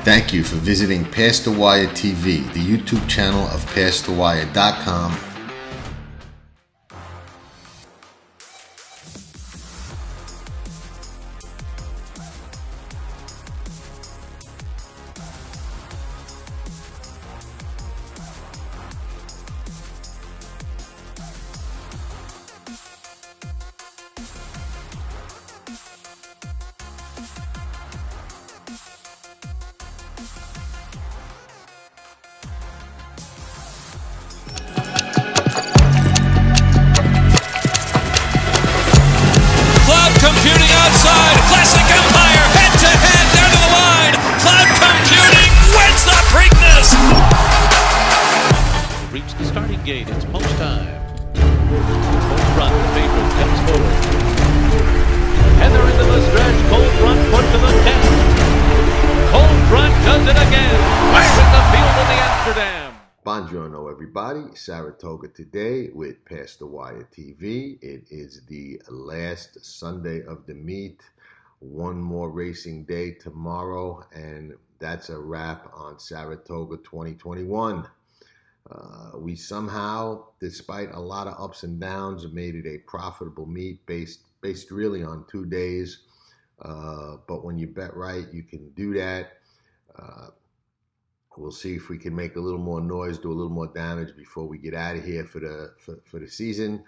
Thank you for visiting Past the Wire TV, the YouTube channel of PastTheWire.com. Computing outside, Classic Empire, head-to-head, down to the line. Cloud Computing wins the Preakness. Reach the starting gate, it's post time. Cold run, Pedro comes forward. And they're into the stretch, Cold run put to the 10. Cold run does it again. Right with the field in the Amsterdam. Buongiorno, everybody. Saratoga Today with Past the Wire TV. It is the last Sunday of the meet. One more racing day tomorrow, and that's a wrap on Saratoga 2021. We somehow, despite a lot of ups and downs, made it a profitable meet based really on 2 days. But when you bet right, you can do that. We'll see if we can make a little more noise, do a little more damage before we get out of here for the season.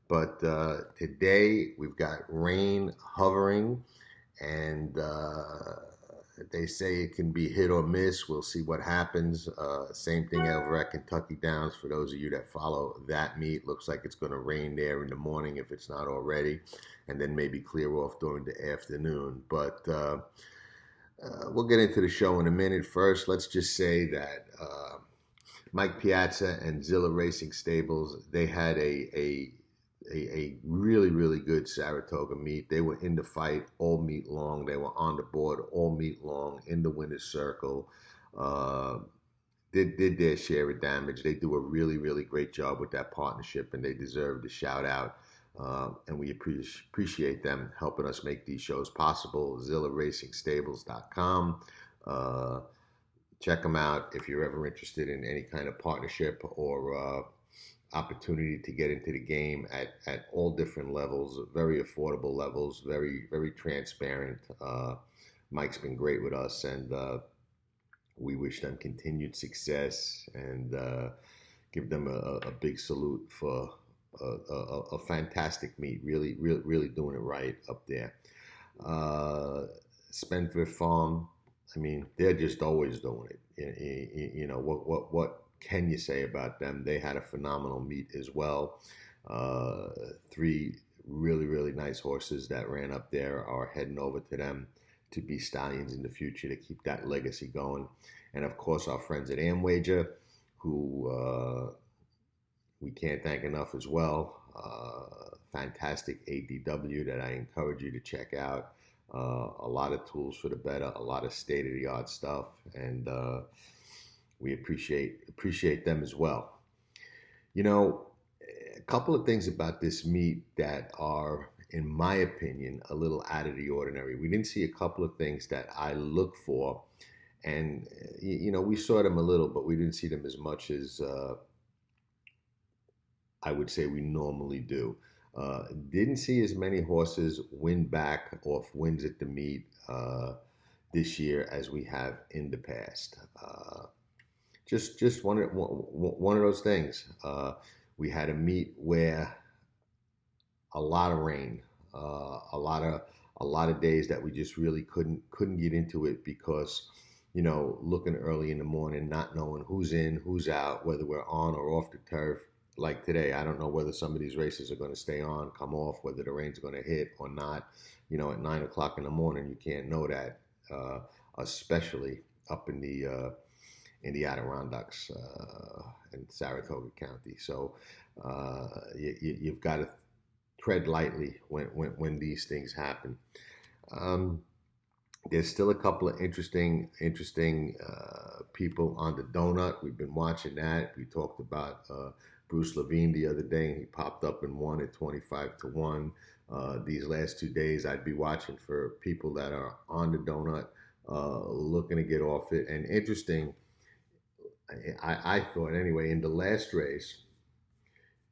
But today we've got rain hovering, and they say it can be hit or miss. We'll see what happens. Same thing over at Kentucky Downs. For those of you that follow that meet, looks like it's going to rain there in the morning if it's not already, and then maybe clear off during the afternoon. But we'll get into the show in a minute. First, let's just say that Mike Piazza and Zilla Racing Stables, they had a really, really good Saratoga meet. They were in the fight all meet long. They were on the board all meet long in the winner's circle. Did their share of damage. They do a really, really great job with that partnership, and they deserve the shout out. And we appreciate them helping us make these shows possible. ZillaRacingStables.com. Check them out if you're ever interested in any kind of partnership or opportunity to get into the game at all different levels, very affordable levels, very, very transparent. Mike's been great with us, and we wish them continued success and give them a big salute for a fantastic meet, really doing it right up there. Spendthrift Farm, I mean, they're just always doing it. You know, what can you say about them? They had a phenomenal meet as well. 3 really nice horses that ran up there are heading over to them to be stallions in the future to keep that legacy going. And of course, our friends at Amwager, who we can't thank enough as well. Fantastic ADW that I encourage you to check out. A lot of tools for the better, a lot of state-of-the-art stuff, and we appreciate them as well. You know, a couple of things about this meet that are, in my opinion, a little out of the ordinary. We didn't see a couple of things that I look for, and you know, we saw them a little, but we didn't see them as much as I would say we normally do. Didn't see as many horses win back off wins at the meet this year as we have in the past. Just one of those things. We had a meet where a lot of rain, a lot of days that we just really couldn't get into it because, you know, looking early in the morning, not knowing who's in, who's out, whether we're on or off the turf. Like today, I don't know whether some of these races are going to stay on, come off, whether the rain's going to hit or not. You know, at 9 o'clock in the morning, you can't know that, especially up in the Adirondacks in Saratoga County. So you've got to tread lightly when these things happen. There's still a couple of interesting people on the donut. We've been watching that. We talked about Bruce Levine the other day, and he popped up and won at 25-1. These last 2 days, I'd be watching for people that are on the donut. looking to get off it. And interesting, I thought anyway, in the last race,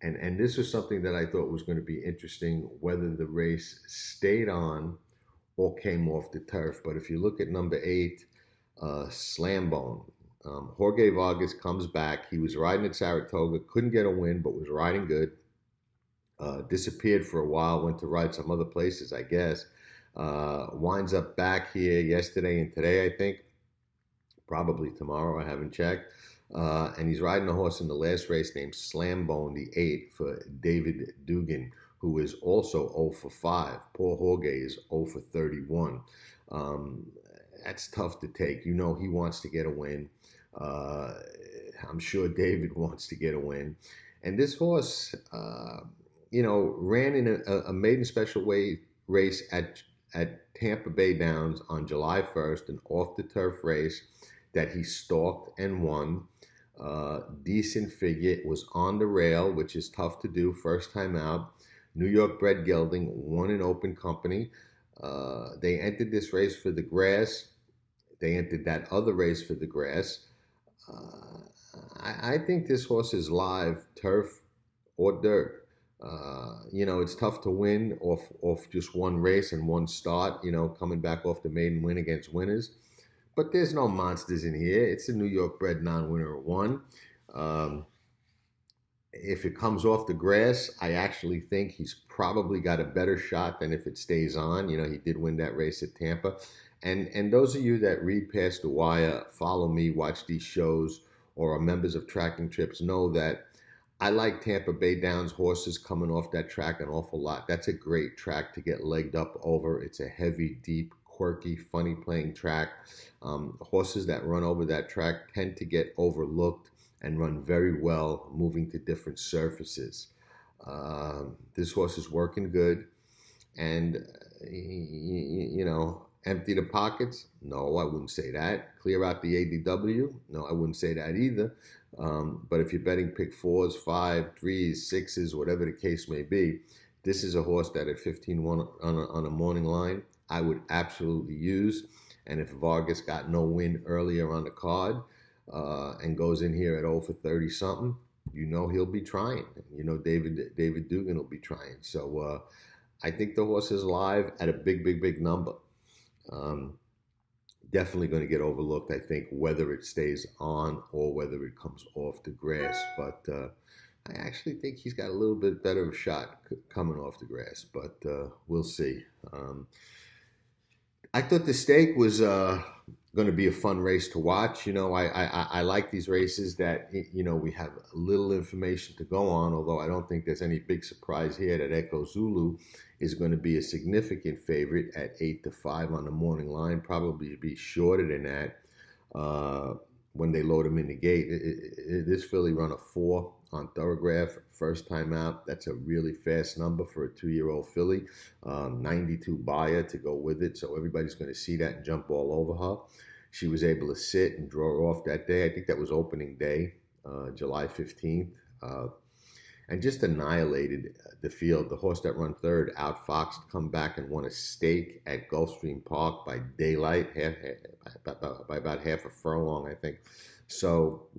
and this was something that I thought was going to be interesting, whether the race stayed on or came off the turf. But if you look at number 8, Slambone, Jorge Vargas comes back. He was riding at Saratoga, couldn't get a win, but was riding good. Disappeared for a while, went to ride some other places, I guess. Winds up back here yesterday and today, I think. Probably tomorrow, I haven't checked. And he's riding a horse in the last race named Slambone, the 8, for David Dugan, who is also 0 for 5. Poor Jorge is 0 for 31. That's tough to take. You know he wants to get a win. I'm sure David wants to get a win. And this horse, ran in a maiden special weight race at Tampa Bay Downs on July 1st, an off-the-turf race that he stalked and won. Decent figure. It was on the rail, which is tough to do first time out. New York bred gelding, won in open company. They entered this race for the grass. They entered that other race for the grass. I think this horse is live, turf or dirt. It's tough to win off just one race and one start, coming back off the maiden win against winners. But there's no monsters in here. It's a New York bred non-winner at 1. If it comes off the grass, I actually think he's probably got a better shot than if it stays on. He did win that race at Tampa. And those of you that read past the wire, follow me, watch these shows, or are members of Tracking Trips know that I like Tampa Bay Downs horses coming off that track an awful lot. That's a great track to get legged up over. It's a heavy, deep, quirky, funny playing track. Horses that run over that track tend to get overlooked and run very well moving to different surfaces. This horse is working good. And, empty the pockets? No, I wouldn't say that. Clear out the ADW? No, I wouldn't say that either. But if you're betting pick 4s, 5, 3s, 6s, whatever the case may be, this is a horse that at 15-1 on a morning line, I would absolutely use. And if Vargas got no win earlier on the card and goes in here at 0 for 30-something, he'll be trying. David Dugan will be trying. So I think the horse is live at a big, big, big number. Definitely going to get overlooked, I think, whether it stays on or whether it comes off the grass. But I actually think he's got a little bit better of a shot coming off the grass. But we'll see. I thought the stake was going to be a fun race to watch. I like these races that, we have little information to go on, although I don't think there's any big surprise here that Echo Zulu is going to be a significant favorite at 8 to 5 on the morning line, probably be shorter than that when they load him in the gate. This filly run a 4 on Thoroughgraph, first time out. That's a really fast number for a 2-year-old filly. 92 buyer to go with it, so everybody's going to see that and jump all over her. She was able to sit and draw her off that day. I think that was opening day, July 15th. And just annihilated the field. The horse that run third, Outfoxed, come back and won a stake at Gulfstream Park by daylight, by about half a furlong, I think. So,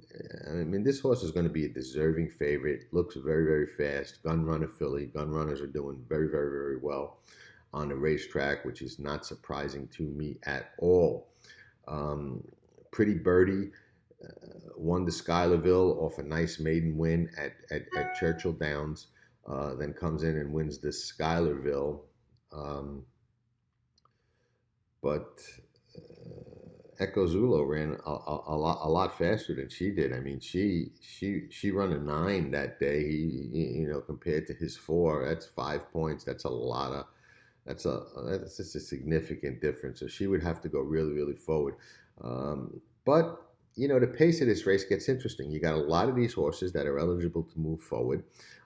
this horse is going to be a deserving favorite. Looks very, very fast. Gun runner filly. Gun runners are doing very, very, very well on the racetrack, which is not surprising to me at all. Pretty Birdie won the Schuylerville off a nice maiden win at Churchill Downs, then comes in and wins the Schuylerville. But Echo Zulu ran a lot faster than she did. She run a 9 that day. Compared to his 4, that's 5 points. That's just a significant difference. So she would have to go really, really forward. But the pace of this race gets interesting. You got a lot of these horses that are eligible to move forward.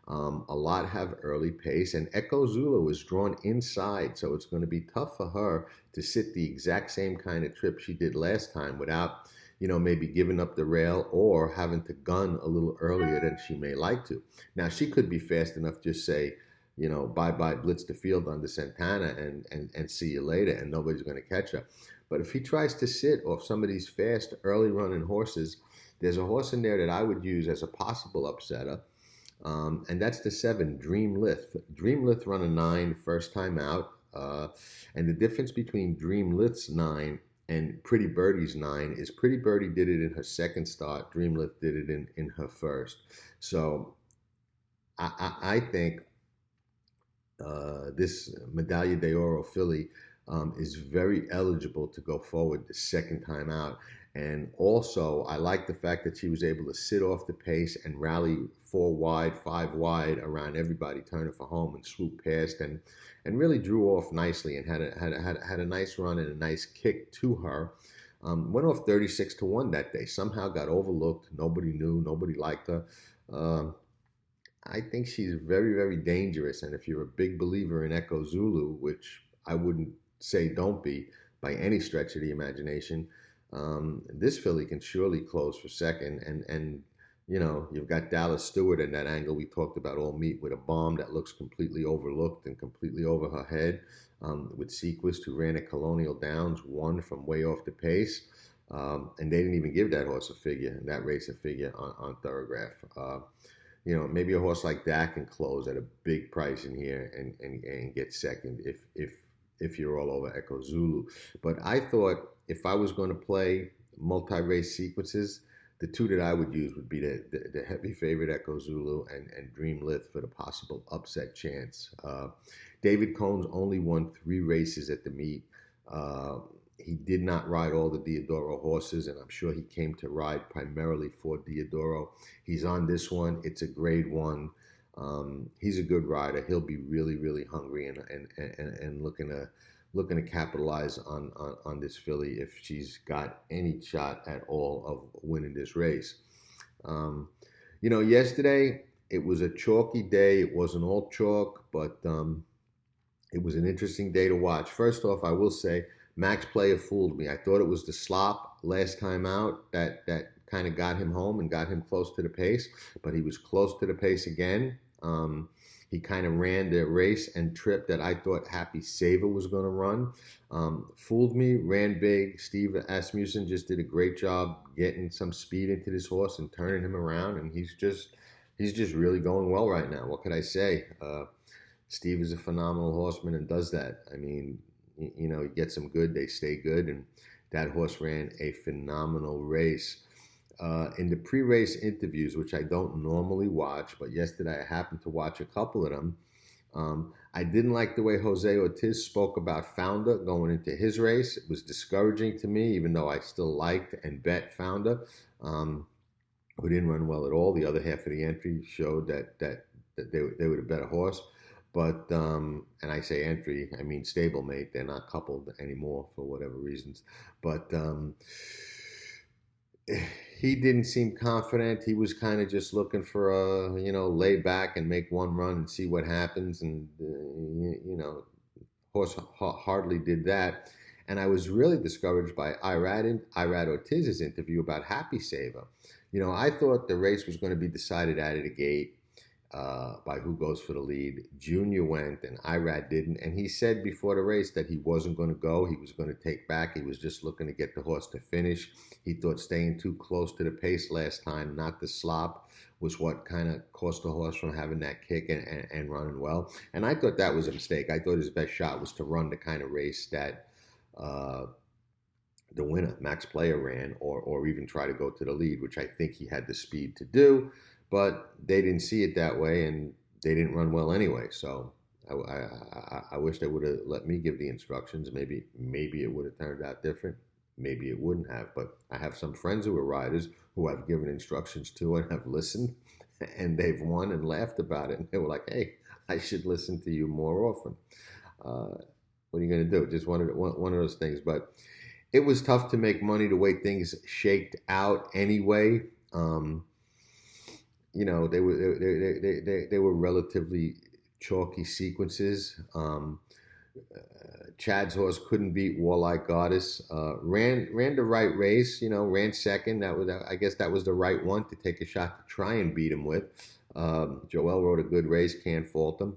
A lot have early pace, and Echo Zulu is drawn inside, so it's going to be tough for her to sit the exact same kind of trip she did last time without, maybe giving up the rail or having to gun a little earlier than she may like to. Now, she could be fast enough, just say, bye blitz the field under Santana and see you later, and nobody's going to catch her. But if he tries to sit off some of these fast early running horses, there's a horse in there that I would use as a possible upsetter, and that's the 7, Dream Lith. Dream Lith run a 9 first time out, and the difference between Dream Lith's 9 and Pretty Birdie's 9 is Pretty Birdie did it in her second start. Dream Lith did it in her first. So I think this Medaglia d'Oro filly is very eligible to go forward the second time out. And also, I like the fact that she was able to sit off the pace and rally 4 wide, 5 wide around everybody, turning for home and swoop past, and really drew off nicely and had a nice run and a nice kick to her. Went off 36-1 that day. Somehow got overlooked. Nobody knew. Nobody liked her. I think she's very, very dangerous. And if you're a big believer in Echo Zulu, which I wouldn't say don't be by any stretch of the imagination, this filly can surely close for second. And you've got Dallas Stewart in that angle we talked about all meet, with a bomb that looks completely overlooked and completely over her head, with Sequist, who ran at Colonial Downs, won from way off the pace. And they didn't even give that horse a figure, that race a figure on Thoroughgraph. Maybe a horse like that can close at a big price in here and get second if you're all over Echo Zulu. But I thought if I was going to play multi-race sequences, the 2 that I would use would be the heavy favorite Echo Zulu and Dream Lith for the possible upset chance. David Combs only won 3 races at the meet. He did not ride all the Diodoro horses, and I'm sure he came to ride primarily for Diodoro. He's on this one. It's a grade 1. He's a good rider. He'll be really, really hungry and looking to capitalize on this filly if she's got any shot at all of winning this race. Yesterday it was a chalky day. It wasn't all chalk, but it was an interesting day to watch. First off, I will say Max Player fooled me. I thought it was the slop last time out that kind of got him home and got him close to the pace, but he was close to the pace again. He kind of ran the race and trip that I thought Happy Saver was going to run. Fooled me, ran big. Steve Asmussen just did a great job getting some speed into this horse and turning him around, and he's just really going well right now. What could I say? Steve is a phenomenal horseman and does that. I mean, he gets them good, they stay good, and that horse ran a phenomenal race. In the pre-race interviews, which I don't normally watch, but yesterday I happened to watch a couple of them, I didn't like the way Jose Ortiz spoke about Founder going into his race. It was discouraging to me, even though I still liked and bet Founder, who didn't run well at all. The other half of the entry showed that they were the better horse. But, and I say entry, I mean stablemate. They're not coupled anymore for whatever reasons. But he didn't seem confident. He was kind of just looking for lay back and make one run and see what happens. And, horse hardly did that. And I was really discouraged by Irad Ortiz's interview about Happy Saver. I thought the race was going to be decided out of the gate by who goes for the lead. Junior went and Irad didn't. And he said before the race that he wasn't going to go. He was going to take back. He was just looking to get the horse to finish. He thought staying too close to the pace last time, not the slop, was what kind of cost the horse from having that kick and running well. And I thought that was a mistake. I thought his best shot was to run the kind of race that the winner, Max Player, ran, or even try to go to the lead, which I think he had the speed to do. But they didn't see it that way, and they didn't run well anyway. So I wish they would have let me give the instructions. Maybe it would have turned out different. Maybe it wouldn't have. But I have some friends who are riders who I've given instructions to and have listened, and they've won and laughed about it. And they were like, "Hey, I should listen to you more often." What are you going to do? Just one of those things. But it was tough to make money the way things shaked out anyway. They were relatively chalky sequences. Chad's horse couldn't beat Warlike Goddess. Ran the right race. Ran second. I guess that was the right one to take a shot to try and beat him with. Joel rode a good race. Can't fault him.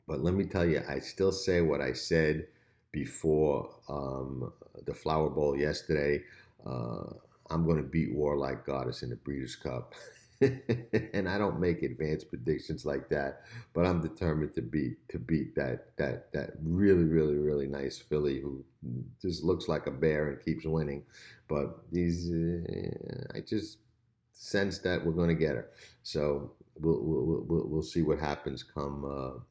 But let me tell you, I still say what I said before the Flower Bowl yesterday. Uh, I'm going to beat Warlike Goddess in the Breeders' Cup. And I don't make advanced predictions like that, but I'm determined to beat that really nice filly who just looks like a bear and keeps winning. But I just sense that we're going to get her. So we'll see what happens come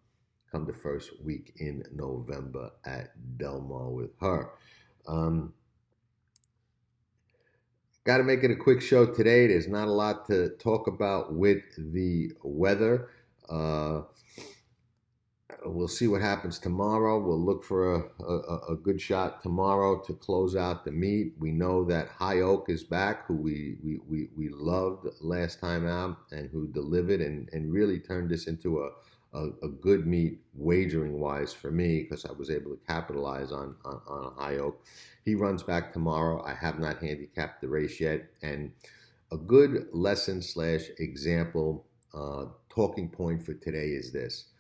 the first week in November at Del Mar with her. Got to make it a quick show today. There's not a lot to talk about with the weather. We'll see what happens tomorrow. We'll look for a good shot tomorrow to close out the meet. We know that High Oak is back, who we loved last time out and who delivered and really turned this into a good meet wagering wise for me, because I was able to capitalize on High Oak. He runs back tomorrow. I have not handicapped the race yet. And a good lesson / example talking point for today is this.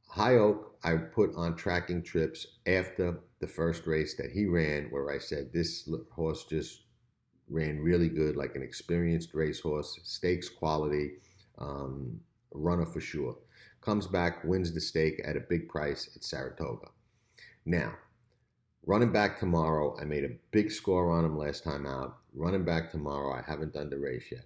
High Oak, I put on tracking trips after the first race that he ran, where I said this horse just ran really good, like an experienced racehorse, stakes quality, runner for sure. Comes back, wins the stake at a big price at Saratoga. Now, running back tomorrow, I made a big score on him last time out. Running back tomorrow, I haven't done the race yet.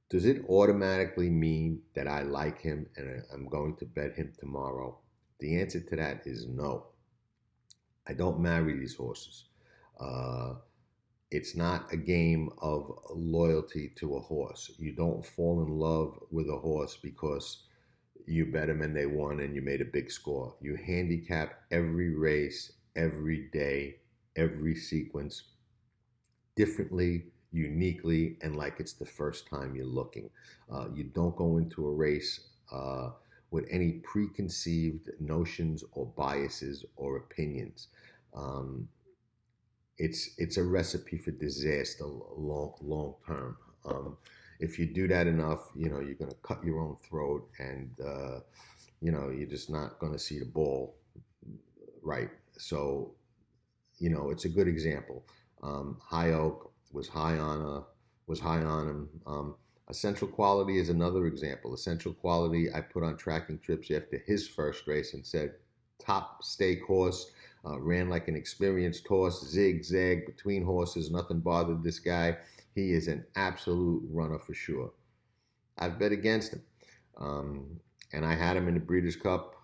Does it automatically mean that I like him and I'm going to bet him tomorrow? The answer to that is no. I don't marry these horses. It's not a game of loyalty to a horse. You don't fall in love with a horse because you bet them and they won and you made a big score. You handicap every race, every day, every sequence differently, uniquely, and like it's the first time you're looking. You don't go into a race with any preconceived notions or biases or opinions. It's a recipe for disaster long term. If you do that enough, you're going to cut your own throat, and you're just not going to see the ball right. So, it's a good example. High Oak was high on him. Essential Quality is another example. Essential Quality, I put on tracking trips after his first race and said, top stake horse, ran like an experienced horse, zigzag between horses, nothing bothered this guy. He is an absolute runner for sure. I've bet against him. And I had him in the Breeders' Cup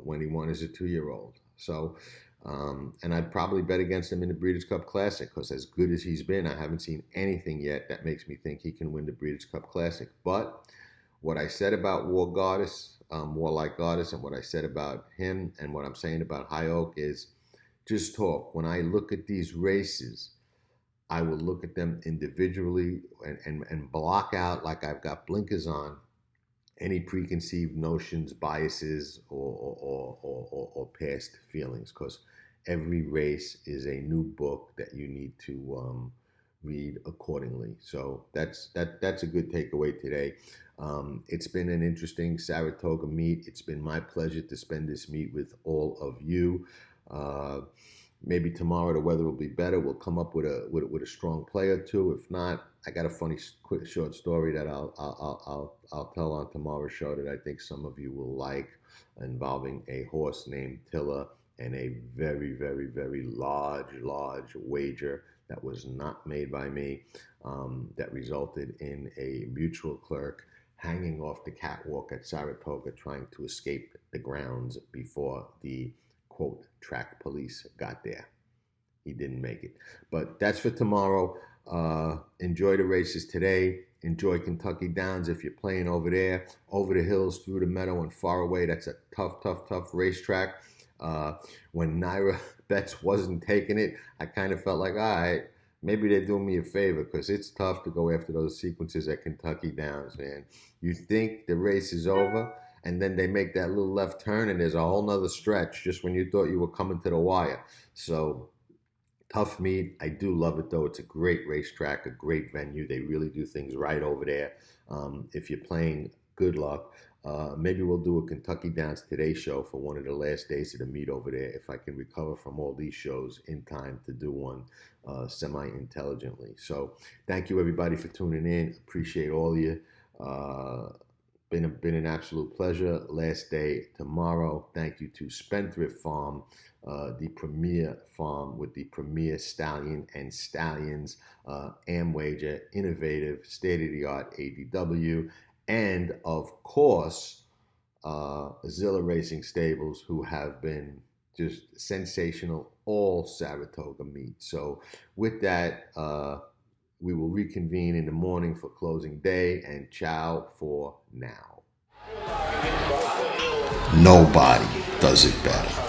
when he won as a 2-year-old. So, and I'd probably bet against him in the Breeders' Cup Classic, because as good as he's been, I haven't seen anything yet that makes me think he can win the Breeders' Cup Classic. But what I said about Warlike Goddess, and what I said about him, and what I'm saying about High Oak is just talk. When I look at these races, I will look at them individually and block out, like I've got blinkers on, any preconceived notions, biases, or past feelings, because every race is a new book that you need to read accordingly. So that's a good takeaway today. It's been an interesting Saratoga meet. It's been my pleasure to spend this meet with all of you. Maybe tomorrow the weather will be better. We'll come up with a strong play or two. If not, I got a funny, quick, short story that I'll tell on tomorrow's show that I think some of you will like, involving a horse named Tilla and a very, very, very large wager that was not made by me, that resulted in a mutual clerk hanging off the catwalk at Saratoga trying to escape the grounds before the quote track police got there. He didn't make it. But that's for tomorrow. Enjoy the races today. Enjoy Kentucky Downs if you're playing over there. Over the hills, through the meadow, and far away. That's a tough racetrack. When Naira Betts wasn't taking it, I kind of felt like, all right, maybe they're doing me a favor, because it's tough to go after those sequences at Kentucky Downs, man. You think the race is over, and then they make that little left turn, and there's a whole nother stretch just when you thought you were coming to the wire. So, tough meet. I do love it, though. It's a great racetrack, a great venue. They really do things right over there. If you're playing good luck. Maybe we'll do a Kentucky Downs Today show for one of the last days of the meet over there if I can recover from all these shows in time to do one semi-intelligently. So thank you everybody for tuning in. Appreciate all of you. Been an absolute pleasure. Last day tomorrow. Thank you to Spendthrift Farm, the premier farm with the premier stallion and stallions, Amwager, innovative, state-of-the-art ADW, and of course, Zilla Racing Stables, who have been just sensational all Saratoga meet. So with that, we will reconvene in the morning for closing day, and ciao for now. Nobody does it better.